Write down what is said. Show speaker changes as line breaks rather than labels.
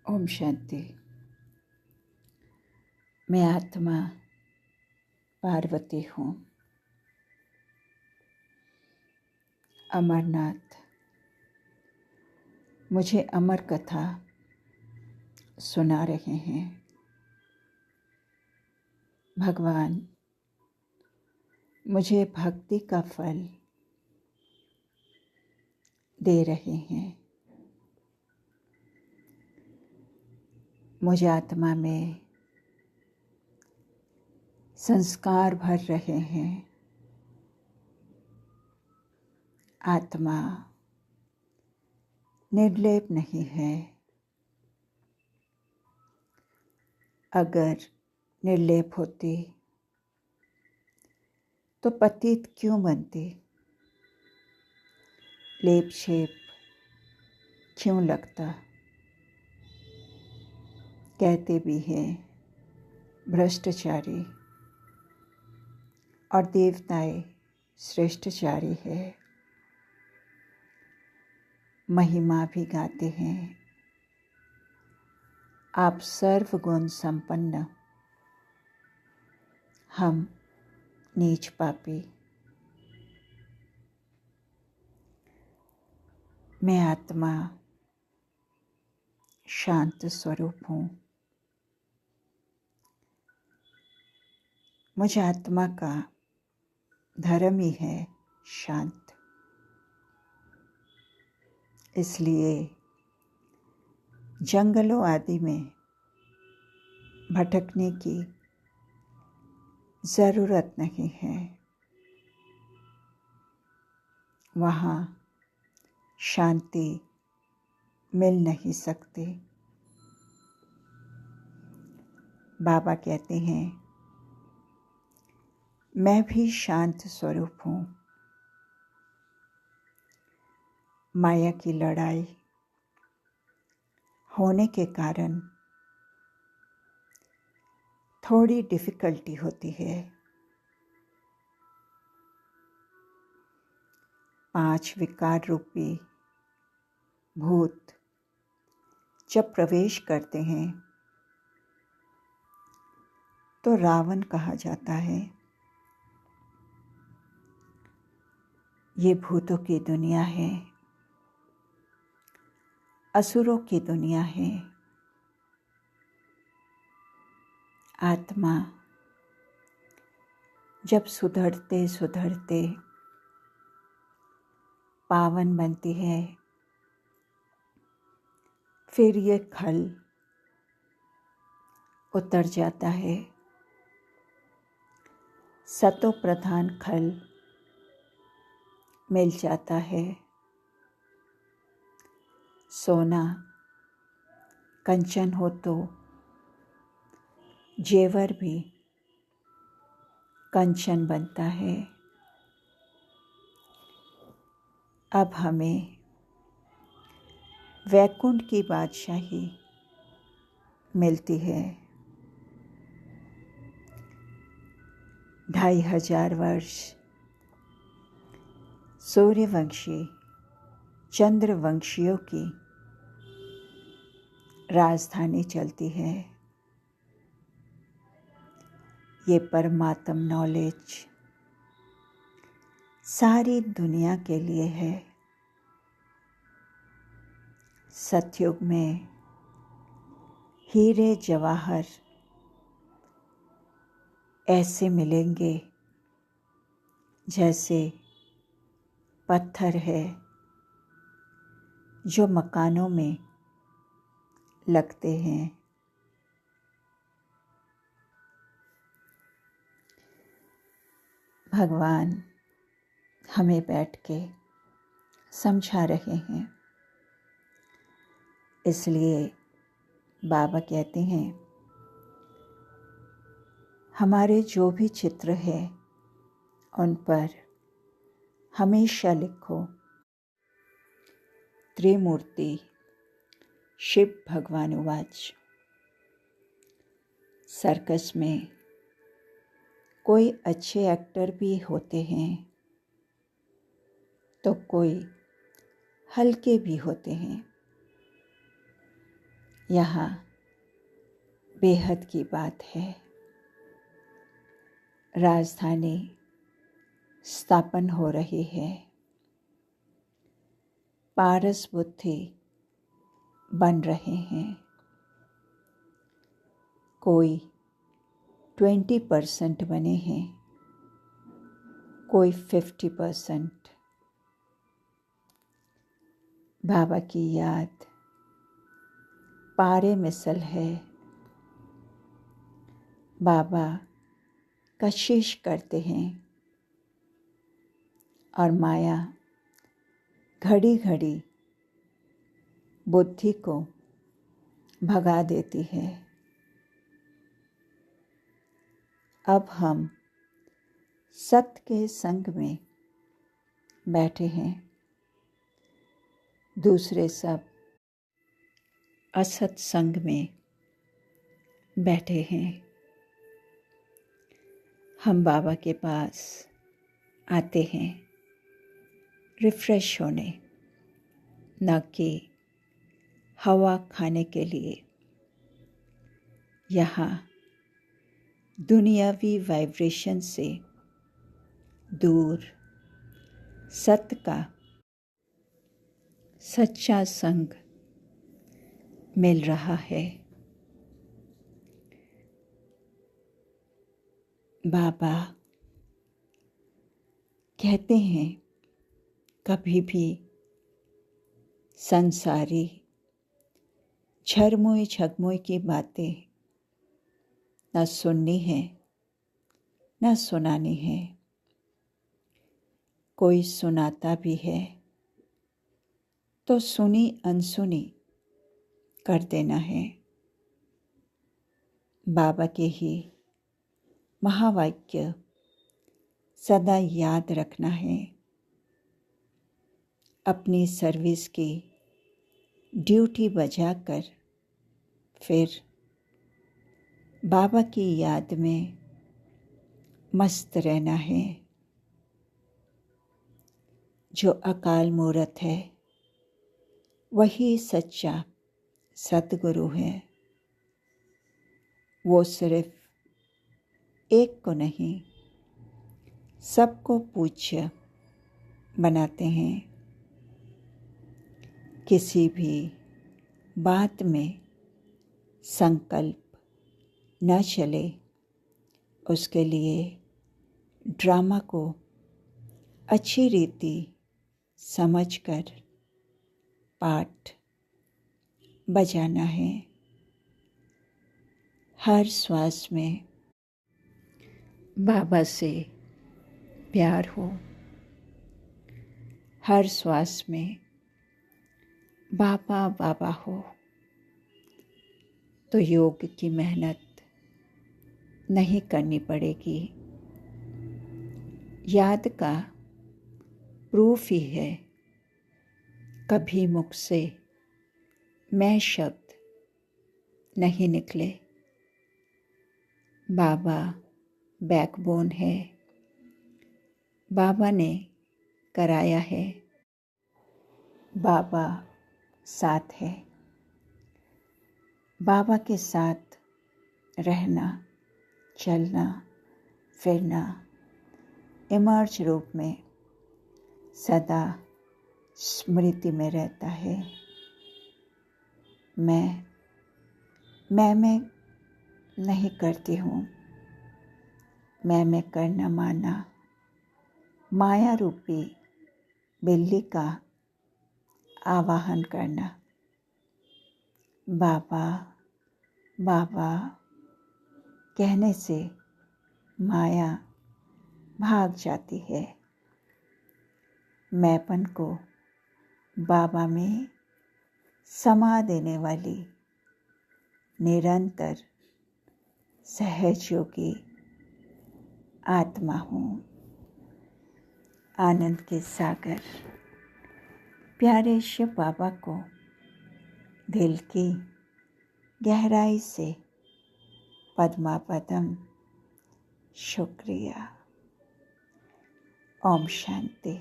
ओम शांति। मैं आत्मा पार्वती हूँ। अमरनाथ मुझे अमर कथा सुना रहे हैं। भगवान मुझे भक्ति का फल दे रहे हैं। मुझे आत्मा में संस्कार भर रहे हैं। आत्मा निर्लेप नहीं है। अगर निर्लेप होती तो पतित क्यों बनती? लेप छेप क्यों लगता? कहते भी हैं भ्रष्टाचारी और देवताएं श्रेष्ठचारी है। महिमा भी गाते हैं आप सर्वगुण संपन्न, हम नीच पापी। मैं आत्मा शांत स्वरूप हूँ। मुझे आत्मा का धर्म ही है शांत। इसलिए जंगलों आदि में भटकने की ज़रूरत नहीं है। वहाँ शांति मिल नहीं सकती। बाबा कहते हैं मैं भी शांत स्वरूप हूँ। माया की लड़ाई होने के कारण थोड़ी डिफ़िकल्टी होती है। 5 विकार रूपी भूत जब प्रवेश करते हैं तो रावण कहा जाता है। ये भूतों की दुनिया है, असुरों की दुनिया है। आत्मा जब सुधरते सुधरते पावन बनती है, फिर ये खल उतर जाता है। सतो प्रधान खल मिल जाता है। सोना कंचन हो तो जेवर भी कंचन बनता है। अब हमें वैकुंठ की बादशाही मिलती है। 2500 वर्ष सूर्यवंशी चंद्रवंशियों की राजधानी चलती है। ये परमात्म नॉलेज सारी दुनिया के लिए है। सतयुग में हीरे जवाहर ऐसे मिलेंगे जैसे पत्थर है जो मकानों में लगते हैं। भगवान हमें बैठ के समझा रहे हैं। इसलिए बाबा कहते हैं हमारे जो भी चित्र है उन पर हमेशा लिखो त्रिमूर्ति शिव भगवान उवाच। सर्कस में कोई अच्छे एक्टर भी होते हैं तो कोई हल्के भी होते हैं। यहाँ बेहद की बात है। राजधानी स्थापन हो रही है। पारस बुद्धि बन रहे हैं। कोई 20% बने हैं, कोई 50%। बाबा की याद पारे मिसल है। बाबा कशिश करते हैं और माया घड़ी घड़ी बुद्धि को भगा देती है। अब हम सत्य के संग में बैठे हैं, दूसरे सब असत संग में बैठे हैं। हम बाबा के पास आते हैं रिफ्रेश होने, न कि हवा खाने के लिए। यहाँ दुनियावी वाइब्रेशन से दूर सत्य का सच्चा संग मिल रहा है। बाबा कहते हैं कभी भी संसारी झरमोई झगमोई की बातें न सुननी है न सुनानी है। कोई सुनाता भी है तो सुनी अनसुनी कर देना है। बाबा के ही महावाक्य सदा याद रखना है। अपनी सर्विस की ड्यूटी बजाकर फिर बाबा की याद में मस्त रहना है। जो अकाल मूर्त है वही सच्चा सद्गुरु है। वो सिर्फ एक को नहीं सबको पूज्य बनाते हैं। किसी भी बात में संकल्प न चले, उसके लिए ड्रामा को अच्छी रीति समझकर पाठ बजाना है। हर श्वास में बाबा से प्यार हो, हर श्वास में बाबा बाबा हो, तो योग की मेहनत नहीं करनी पड़ेगी। याद का प्रूफ ही है। कभी मुख से मैं शब्द नहीं निकले। बाबा बैकबोन है। बाबा ने कराया है। बाबा साथ है। बाबा के साथ रहना, चलना, फिरना इमर्ज रूप में सदा स्मृति में रहता है। मैं नहीं करती हूँ। मैं करना माना माया रूपी बिल्ली का आवाहन करना। बाबा बाबा कहने से माया भाग जाती है। मैंपन को बाबा में समा देने वाली निरंतर सहजयोगी आत्मा हूँ। आनंद के सागर प्यारे शिव बाबा को दिल की गहराई से पद्मापदम शुक्रिया। ओम शांति।